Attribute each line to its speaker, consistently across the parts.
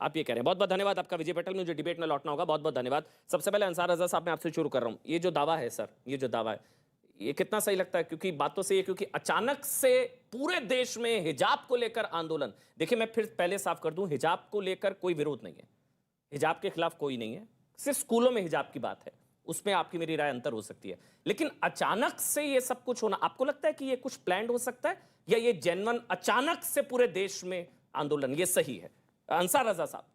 Speaker 1: आप ये कह रहे हैं। बहुत बहुत धन्यवाद आपका विजय पटेल, मुझे डिबेट में लौटना होगा। बहुत बहुत धन्यवाद। सबसे पहले अंसार रजा साहब, मैं आपसे शुरू कर रहा हूं। ये जो दावा है सर, ये जो दावा है, ये कितना सही लगता है? क्योंकि बात तो सही है, क्योंकि अचानक से पूरे देश में हिजाब को लेकर आंदोलन। देखिए, मैं फिर पहले साफ कर दूं, हिजाब को लेकर कोई विरोध नहीं है, हिजाब के खिलाफ कोई नहीं है, सिर्फ स्कूलों में हिजाब की बात है, उसमें आपकी मेरी राय अंतर हो सकती है। लेकिन अचानक से ये सब कुछ होना, आपको लगता है कि ये कुछ प्लान्ड हो सकता है, या ये जेन्युइन अचानक से पूरे देश में आंदोलन, ये सही है? अंसार रजा साहब,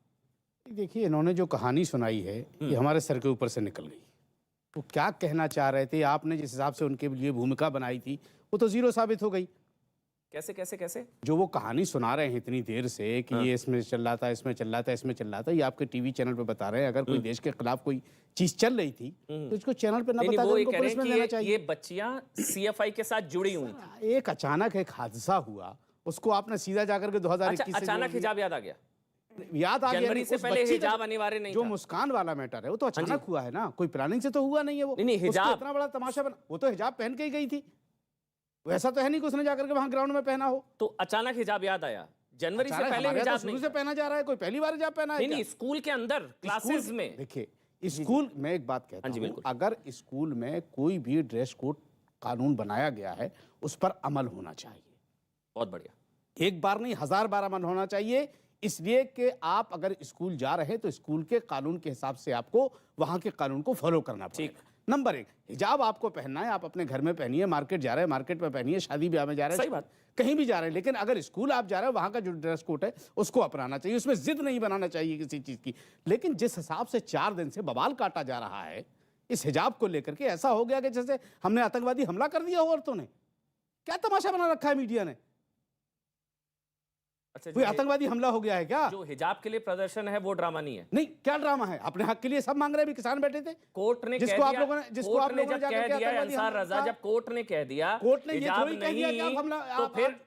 Speaker 2: देखिए, इन्होंने जो कहानी सुनाई है ये हमारे सर के ऊपर से निकल गई। वो क्या कहना चाह रहे थे, आपने जिस हिसाब से उनके लिए भूमिका बनाई थी वो तो जीरो साबित हो गई।
Speaker 1: कैसे कैसे कैसे? जो
Speaker 2: वो कहानी सुना रहे हैं इतनी देर से कि ये इसमें चल रहा था, इसमें चल रहा था, इसमें चल रहा था, ये आपके टीवी चैनल पे बता रहे हैं। अगर कोई देश के खिलाफ कोई चीज चल रही थी तो इसको चैनल पे ना बता
Speaker 1: वो कह रहे हैं कि ये बच्चियां सीएफआई के साथ जुड़ी हुई थी।
Speaker 2: एक अचानक एक हादसा हुआ, उसको आपने सीधा जाकर के 2021
Speaker 1: अचानक हिजाब याद आ गया?
Speaker 2: याद आ गया।
Speaker 1: जनवरी से पहले हिजाब अनिवार्य नहीं
Speaker 2: जो
Speaker 1: था।
Speaker 2: मुस्कान वाला मैटर है वो तो अचानक हुआ है ना, कोई प्लानिंग से तो हुआ नहीं है। वो
Speaker 1: नहीं, हिजाब
Speaker 2: इतना बड़ा तमाशा बना, वो तो हिजाब पहन के ही गई थी, वैसा तो है नहीं कि उसने जाकर के वहां ग्राउंड में पहना हो।
Speaker 1: तो अचानक हिजाब याद आया? जनवरी से पहले हिजाब
Speaker 2: शुरू से पहना जा रहा है, कोई पहली बार हिजाब पहना है?
Speaker 1: नहीं, स्कूल के अंदर क्लासेस में।
Speaker 2: देखिए, स्कूल में एक बात कहता हूं, अगर स्कूल में कोई भी ड्रेस कोड कानून बनाया गया है उस पर अमल होना चाहिए।
Speaker 1: बहुत बढ़िया।
Speaker 2: एक बार नहीं, 1000 बार अमल होना चाहिए। इसलिए कि आप अगर स्कूल जा रहे हैं तो स्कूल के कानून के हिसाब से आपको वहां के कानून को फॉलो करना पड़ेगा। नंबर 1, हिजाब आपको पहनना है, आप अपने घर में पहनिए, मार्केट जा रहे हैं मार्केट में पहनिए, शादी ब्याह में जा रहे हैं,
Speaker 1: सही बात,
Speaker 2: कहीं भी जा रहे हैं। लेकिन अगर स्कूल आप जा रहे हैं वहां का जो ड्रेस कोड है उसको अपनाना चाहिए, उसमें जिद नहीं बनाना चाहिए किसी चीज की। लेकिन जिस हिसाब से 4 दिन से बवाल काटा जा रहा है इस हिजाब को लेकर के, ऐसा हो गया कि जैसे हमने आतंकवादी हमला कर दिया हो औरतों ने। क्या तमाशा बना रखा है मीडिया ने?
Speaker 1: अच्छा,
Speaker 2: कोई आतंकवादी हमला हो गया है क्या?
Speaker 1: जो हिजाब के लिए प्रदर्शन है वो ड्रामा नहीं है।
Speaker 2: नहीं, क्या ड्रामा है? अपने हक के लिए सब मांग रहे हैं, भी किसान बैठे थे।
Speaker 1: कोर्ट ने
Speaker 2: जिसको आप लोगों ने
Speaker 1: जब कह दिया अंसार रजा, जब कोर्ट ने कह दिया,
Speaker 2: कोर्ट ने ये थोड़ी कह दिया कि आप हमला,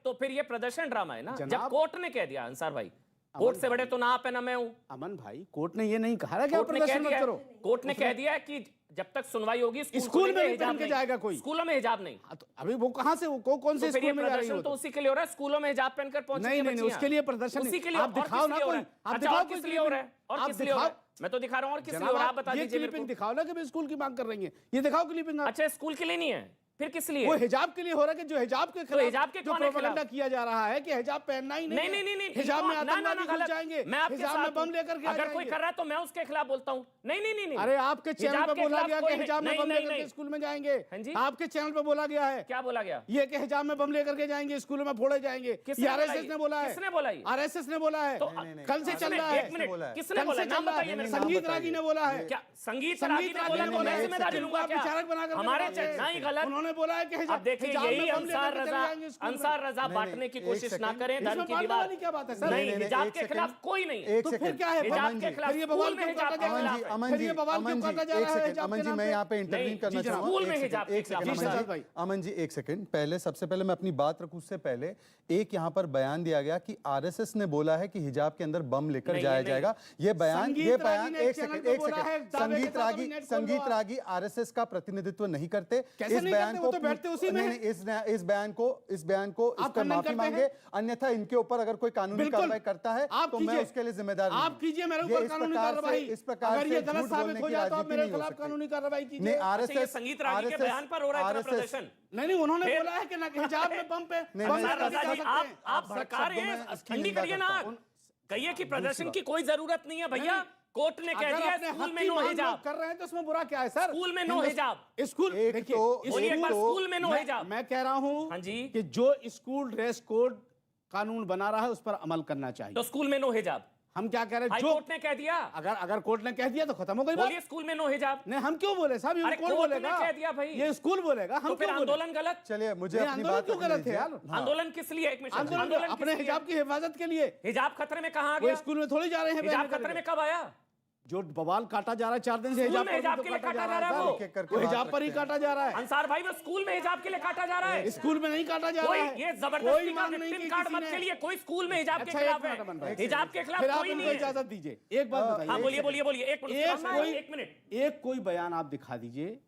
Speaker 1: तो फिर ये प्रदर्शन ड्रामा है ना। जब कोर्ट ने कह दिया, अंसार भाई, कोर्ट से बड़े तो ना आप है ना मैं हूं।
Speaker 2: अमन भाई, कोर्ट ने ये नहीं कहा कि आप प्रदर्शन मत करो।
Speaker 1: कोर्ट ने कह दिया कि जब तक सुनवाई होगी
Speaker 2: स्कूल में हिजाब नहीं जाएगा कोई।
Speaker 1: स्कूलों में हिजाब नहीं।
Speaker 2: तो अभी वो कहां से, वो कौन से स्कूल में जा रही है?
Speaker 1: तो उसी के लिए हो रहा है, स्कूलों में हिजाब पहनकर पहुंचे।
Speaker 2: नहीं, उसके लिए प्रदर्शन
Speaker 1: उसी के लिए।
Speaker 2: आप दिखाओ ना कोई, आप दिखाओ
Speaker 1: किस लिए हो रहा है, और किस लिए हो रहा है? मैं तो दिखा रहा हूं, और किस लिए हो रहा है आप बता दीजिए।
Speaker 2: क्लिपिंग दिखाओ ना कि स्कूल की मांग कर रही है, ये दिखाओ क्लिपिंग।
Speaker 1: अच्छा, स्कूल के लिए नहीं है, फिर किस लिए?
Speaker 2: वो हिजाब के लिए हो रहा है कि जो हिजाब के खिलाफ
Speaker 1: हिजाब के
Speaker 2: जो प्रोपेगेंडा किया जा रहा है कि हिजाब पहनना ही नहीं।
Speaker 1: नहीं,
Speaker 2: हिजाब में आतंकवादी घुस जाएंगे, हिजाब में बम लेकर के
Speaker 1: अगर कोई कर रहा है तो मैं उसके खिलाफ बोलता हूं। नहीं,
Speaker 2: अरे आपके चैनल पे बोला गया कि हिजाब में बम लेकर के स्कूल में जाएंगे। आपके चैनल पे बोला गया है।
Speaker 1: क्या बोला गया?
Speaker 2: ये कि हिजाब में बम लेकर के जाएंगे, स्कूलों में फोड़े जाएंगे। आरएसएस ने बोला है।
Speaker 1: किसने बोला?
Speaker 2: आरएसएस ने बोला है। कल से चल रहा है।
Speaker 1: किसने बोला? नाम बताइए मेरे।
Speaker 2: संगीत रागी ने बोला है।
Speaker 1: क्या संगीत रागी ने बोला तो मैं जिम्मेदारी लूंगा क्या?
Speaker 2: विचारक बनाकर
Speaker 1: हमारे नहीं गलत।
Speaker 2: उन्होंने बोला है कि
Speaker 1: देखिए, यही अंसार रजा बांटने की कोशिश ना करें। धर्म की दीवार
Speaker 2: क्या बात है सर?
Speaker 1: नहीं, हिजाब के खिलाफ कोई नहीं।
Speaker 2: तो फिर क्या है?
Speaker 1: हिजाब के खिलाफ स्कूल में हिजाब के खिलाफ।
Speaker 3: अमन जी, मैं यहाँ पे इंटरवीन करना चाहूंगा।
Speaker 1: स्कूल में हिजाब के खिलाफ।
Speaker 3: अमन जी, एक सेकंड पहले, सबसे पहले मैं अपनी बात रखूं उससे पहले, एक यहाँ पर बयान दिया गया कि आरएसएस ने बोला है कि हिजाब के अंदर बम लेकर जाया जाएगा। ये बयान एक सेकंड, संगीत रागी आरएसएस का प्रतिनिधित्व नहीं करते। इस बयान को इस बयान को इस पर माफी मांगे, अन्यथा इनके ऊपर अगर कोई कानूनी कार्रवाई करता है तो मैं उसके लिए जिम्मेदार नहीं।
Speaker 2: आप कीजिए मेरे ऊपर कानूनी कार्रवाई।
Speaker 3: इस प्रकार
Speaker 2: अगर ये गलत साबित हो जाए तो आप मेरे खिलाफ कानूनी कार्रवाई कीजिए।
Speaker 1: नहीं, आरएसएस संगीत रागी के बयान पर हो रहा है प्रदर्शन।
Speaker 2: नहीं, उन्होंने बोला है कि ना हिजाब में बम पे।
Speaker 1: आप सरकार है, ठंडी करिए ना, कहिए कि प्रदर्शन की कोई जरूरत नहीं है भैया। कोर्ट ने कह दिया स्कूल में नो हिजाब
Speaker 2: कर रहे हैं तो उसमें बुरा क्या है सर?
Speaker 1: स्कूल में नो हिजाब।
Speaker 2: स्कूल
Speaker 1: स्कूल में नो हिजाब।
Speaker 2: मैं कह रहा हूं
Speaker 1: हाँ जी,
Speaker 2: कि जो स्कूल ड्रेस कोड कानून बना रहा है उस पर अमल करना चाहिए।
Speaker 1: तो स्कूल में नो हिजाब।
Speaker 2: हम क्या कह रहे हैं?
Speaker 1: जो कोर्ट ने कह दिया,
Speaker 2: अगर कोर्ट ने कह दिया तो खत्म हो गई बात।
Speaker 1: बोलिए स्कूल में नो हिजाब।
Speaker 2: नहीं, हम क्यों बोले साहब? ये कोर्ट बोलेगा,
Speaker 1: कह दिया भाई,
Speaker 2: ये स्कूल बोलेगा, हम
Speaker 1: फिर आंदोलन गलत।
Speaker 3: चलिए, मुझे अपनी बात
Speaker 2: क्यों गलत है यार?
Speaker 1: आंदोलन किस लिए? एक मिनट,
Speaker 2: आंदोलन अपने हिजाब की हिफाजत के लिए।
Speaker 1: हिजाब खतरे में कहां आ गया?
Speaker 2: स्कूल में थोड़ी जा रहे हैं।
Speaker 1: हिजाब खतरे में कब आया?
Speaker 2: जो बवाल काटा जा रहा है 4 दिन से, हिजाब
Speaker 1: के लिए काटा जा रहा है,
Speaker 2: वो हिजाब पर ही काटा जा रहा है।
Speaker 1: अंसार भाई, वो स्कूल में हिजाब के लिए काटा जा रहा है,
Speaker 2: स्कूल में नहीं काटा जा रहा है।
Speaker 1: ये जबरदस्ती का विक्टिम कार्ड मत खेलिए। कोई स्कूल में हिजाब के खिलाफ है, हिजाब के खिलाफ कोई नहीं है।
Speaker 2: इजाजत दीजिए, एक बात बताइए।
Speaker 1: हाँ, बोलिए। एक मिनट।
Speaker 2: एक कोई बयान आप दिखा दीजिए,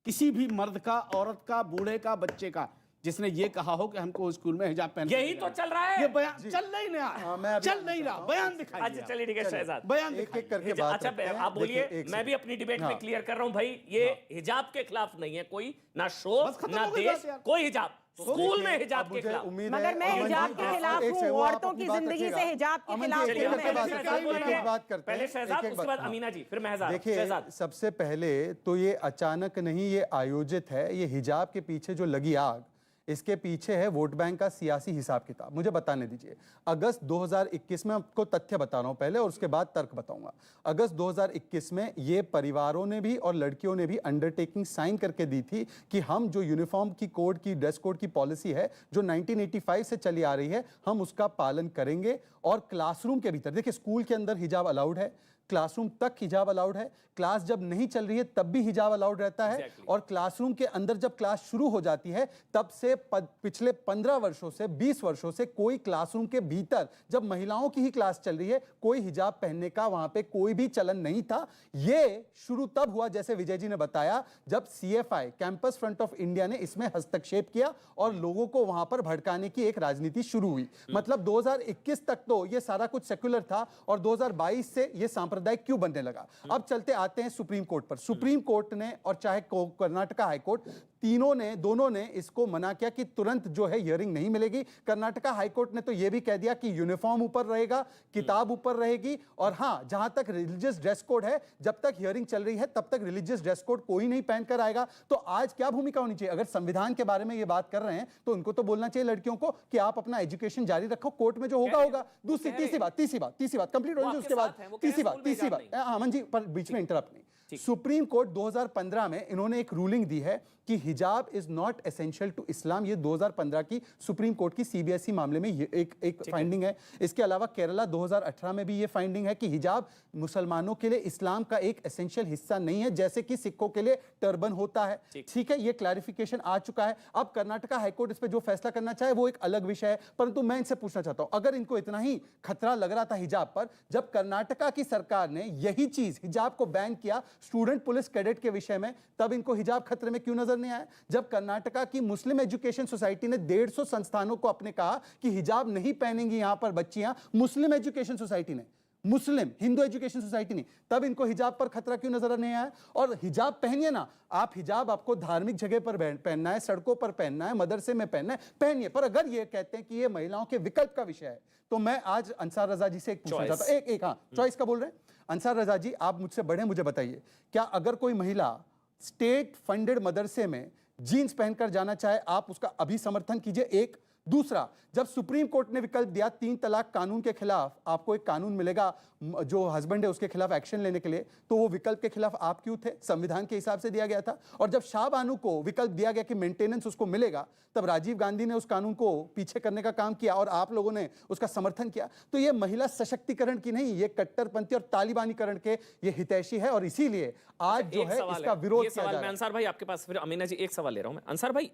Speaker 2: किसी भी मर्द का, औरत का, बूढ़े का, बच्चे का, जिसने ये कहा हो कि हमको स्कूल में हिजाब पहन
Speaker 1: यही तो चल रहा है।
Speaker 2: ये बयान चल नहीं रहा, चल नहीं रहा, बयान दिखाइए।
Speaker 1: अच्छा चलिए ठीक है शहजाद,
Speaker 2: बयान
Speaker 3: एक एक करके
Speaker 1: अच्छा
Speaker 3: बात करते हैं।
Speaker 1: आप बोलिए,
Speaker 3: देखिए, एक
Speaker 1: मैं भी अपनी डिबेट में
Speaker 3: हाँ।
Speaker 1: क्लियर कर रहा हूं भाई, ये हिजाब के खिलाफ नहीं है कोई, ना शो
Speaker 2: बस खत्म
Speaker 1: ना
Speaker 2: हो गई
Speaker 1: देश,
Speaker 2: बात यार।
Speaker 1: कोई हिजाब स्कूल में
Speaker 3: देखिए,
Speaker 1: हिजाब
Speaker 3: अब
Speaker 1: के
Speaker 3: मुझे
Speaker 1: खिलाफ।
Speaker 3: उम्मीद
Speaker 4: मगर
Speaker 3: है
Speaker 4: मैं
Speaker 3: अमन
Speaker 4: हिजाब
Speaker 3: जी,
Speaker 4: के
Speaker 3: आप
Speaker 4: खिलाफ
Speaker 3: एक
Speaker 4: हूँ,
Speaker 3: से वो आप
Speaker 4: औरतों
Speaker 3: अपनी
Speaker 4: की
Speaker 3: बात
Speaker 4: जिंदगी
Speaker 3: रखिएगा।
Speaker 4: से हिजाब के
Speaker 3: अमन जी,
Speaker 4: खिलाफ
Speaker 3: एक
Speaker 4: हूँ
Speaker 3: एक
Speaker 4: मैं।
Speaker 3: करके बात
Speaker 1: शहजाद
Speaker 3: करते हैं,
Speaker 1: बोलिए,
Speaker 3: एक बात करते हैं,
Speaker 1: पहले शहजाद,
Speaker 3: एक एक
Speaker 1: उसके
Speaker 3: बात,
Speaker 1: बाद
Speaker 3: हाँ।
Speaker 1: अमीना जी, फिर महजाद।
Speaker 3: देखिए,
Speaker 1: शहजाद,
Speaker 3: सबसे पहले तो ये अचानक नहीं, ये आयोजित है। ये हिजाब के पीछे जो लगी आग, इसके पीछे है वोट बैंक का सियासी हिसाब किताब। मुझे बताने दीजिए, अगस्त 2021 में, आपको तथ्य बता रहा हूं पहले और उसके बाद तर्क बताऊंगा। अगस्त 2021 में ये परिवारों ने भी और लड़कियों ने भी अंडरटेकिंग साइन करके दी थी कि हम जो यूनिफॉर्म की कोड की, ड्रेस कोड की पॉलिसी है जो 1985 से चली आ रही है, हम उसका पालन करेंगे। और क्लासरूम के भीतर, देखिए, स्कूल के अंदर हिजाब अलाउड है, क्लासरूम तक हिजाब अलाउड है, क्लास जब नहीं चल रही है तब भी हिजाब अलाउड रहता है। और क्लासरूम के अंदर जब क्लास शुरू हो जाती है तब से पिछले 15 वर्षों से, 20 वर्षों से कोई क्लासरूम के भीतर जब महिलाओं की ही क्लास चल रही है, कोई हिजाब पहनने का वहां पे कोई भी चलन नहीं था। ये शुरू तब हुआ, जैसे विजय जी ने बताया, जब CFI, campus front of India ने इसमें हस्तक्षेप किया और लोगों को वहां पर भड़काने की एक राजनीति शुरू हुई। मतलब 2021 तक तो ये सारा कुछ सेक्युलर था और 2022 से ये सांप्रदायिक क्यों बनने लगा। अब चलते आते हैं सुप्रीम कोर्ट पर। सुप्रीम कोर्ट ने और चाहे कर्नाटका हाईकोर्ट, दोनों ने इसको मना किया कि तुरंत जो है हियरिंग नहीं मिलेगी। कर्नाटका हाईकोर्ट ने तो यह भी कह दिया कि यूनिफॉर्म ऊपर रहेगा, किताब ऊपर रहेगी, और हां, जहां तक रिलीजियस ड्रेस कोड है, जब तक हियरिंग चल रही है तब तक रिलीजियस ड्रेस कोड कोई नहीं पहनकर आएगा। तो आज क्या भूमिका होनी चाहिए? अगर संविधान के बारे में ये बात कर रहे हैं तो उनको तो बोलना चाहिए लड़कियों को कि आप अपना एजुकेशन जारी रखो, कोर्ट में जो होगा होगा। दूसरी तीसरी बात कंप्लीट हो जाए, उसके बाद तीसरी बात अमन जी, पर बीच में इंटरप्ट नहीं। सुप्रीम कोर्ट 2015 में इन्होंने एक रूलिंग दी है कि हिजाब is not essential to Islam. ये 2015 की सुप्रीम कोर्ट की CBSE मामले में ये एक फाइंडिंग है। इसके अलावा केरला 2018 में भी ये फाइंडिंग है कि हिजाब मुसलमानों के लिए इस्लाम का एक एसेंशियल हिस्सा नहीं है, जैसे कि सिखों के लिए टर्बन होता है। ठीक है, ये क्लैरिफिकेशन आ चुका है। अब कर्नाटका हाईकोर्ट इस पर जो फैसला करना चाहे वो एक अलग विषय है, परंतु मैं इनसे पूछना चाहता हूं, अगर इनको इतना ही खतरा लग रहा था हिजाब पर, जब कर्नाटका की सरकार ने यही चीज हिजाब को बैन किया स्टूडेंट पुलिस कैडेट के विषय में, तब इनको हिजाब खतरे में क्यों नजर नहीं आया? जब कर्नाटका की मुस्लिम एजुकेशन सोसाइटी ने 150 संस्थानों को अपने कहा कि हिजाब नहीं पहनेंगी यहां पर बच्चियां, मुस्लिम एजुकेशन सोसाइटी ने, मुस्लिम हिंदू एजुकेशन सोसाइटी नहीं, तब इनको हिजाब पर खतरा क्यों नजर नहीं आया? और हिजाब पहनिए ना आप, हिजाब आपको धार्मिक जगह पर पहनना है, सड़कों पर पहनना है, मदरसे में पहनना है, पहनिए। पर अगर ये कहते हैं कि ये महिलाओं के विकल्प का विषय है, तो मैं आज अंसार रजा जी से एक पूछना चाहता हूं, एक हाँ, चॉइस का बोल रहे हैं अंसार रजा जी, आप मुझसे बड़े, मुझे बताइए, क्या अगर कोई महिला स्टेट फंडेड मदरसे में जीन्स पहनकर जाना चाहे, आप उसका अभी समर्थन कीजिए? एक। दूसरा, जब सुप्रीम कोर्ट ने विकल्प दिया 3 तलाक कानून के खिलाफ, आपको एक कानून मिलेगा जो हस्बैंड है उसके खिलाफ एक्शन लेने के लिए, तो वो विकल्प के खिलाफ आप क्यों थे? संविधान के हिसाब से दिया गया था। और जब शाह बानू को विकल्प दिया गया कि मेंटेनेंस उसको मिलेगा, तब राजीव गांधी ने उस कानून को पीछे करने का काम किया और आप लोगों ने उसका समर्थन किया। तो ये महिला सशक्तिकरण की नहीं, ये कट्टरपंथी और तालिबानीकरण के ये हितैषी है, और इसीलिए आज जो है इसका विरोध किया जा रहा है।
Speaker 1: अंसार भाई आपके पास, फिर अमीना जी एक सवाल ले रहा हूं मैं। अंसार भाई,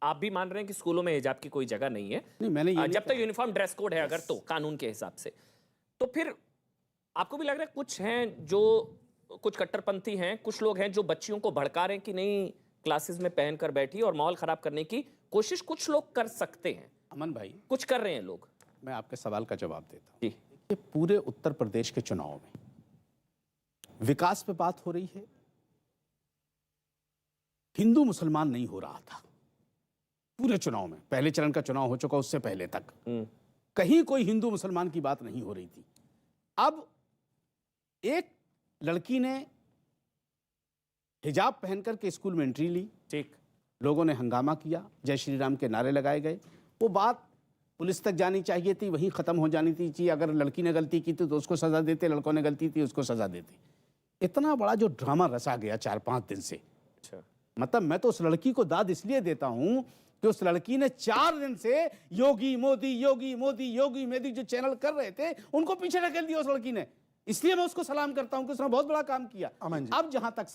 Speaker 1: आप भी मान रहे हैं कि स्कूलों में हिजाब की कोई जगह नहीं है?
Speaker 2: नहीं, मैंने ये
Speaker 1: जब तक यूनिफॉर्म ड्रेस कोड है अगर, तो कानून के हिसाब से, तो फिर आपको भी लग रहा है कुछ हैं जो, कुछ कट्टरपंथी हैं, कुछ लोग हैं जो बच्चियों को भड़का रहे हैं कि नहीं क्लासेस में पहनकर बैठी, और माहौल खराब करने की कोशिश कुछ लोग कर सकते हैं?
Speaker 2: अमन भाई,
Speaker 1: कुछ कर रहे हैं लोग।
Speaker 2: मैं आपके सवाल का जवाब देता हूं।
Speaker 1: जी,
Speaker 2: ये पूरे उत्तर प्रदेश के चुनाव में विकास पे बात हो रही है, हिंदू मुसलमान नहीं हो रहा था पूरे चुनाव में। पहले चरण का चुनाव हो चुका, उससे पहले तक कहीं कोई हिंदू मुसलमान की बात नहीं हो रही थी। अब एक लड़की ने हिजाब पहनकर के स्कूल में एंट्री ली,
Speaker 1: ठीक,
Speaker 2: लोगों ने हंगामा किया, जय श्री राम के नारे लगाए गए। वो बात पुलिस तक जानी चाहिए थी, वहीं खत्म हो जानी थी। अगर लड़की ने गलती की थी तो उसको सजा देते, लड़कों ने गलती की उसको सजा देते। इतना बड़ा जो ड्रामा रचा गया 4-5 दिन से,
Speaker 1: अच्छा,
Speaker 2: मतलब मैं तो उस लड़की को दाद इसलिए देता हूं कि उस लड़की ने 4 दिन से योगी मोदी योगी मोदी योगी मोदी जो चैनल कर रहे थे उनको पीछे ढकेल दिया उस लड़की ने। इसलिए मैं उसको सलाम करता हूं कि उसने बहुत बड़ा काम किया। अब जहां तक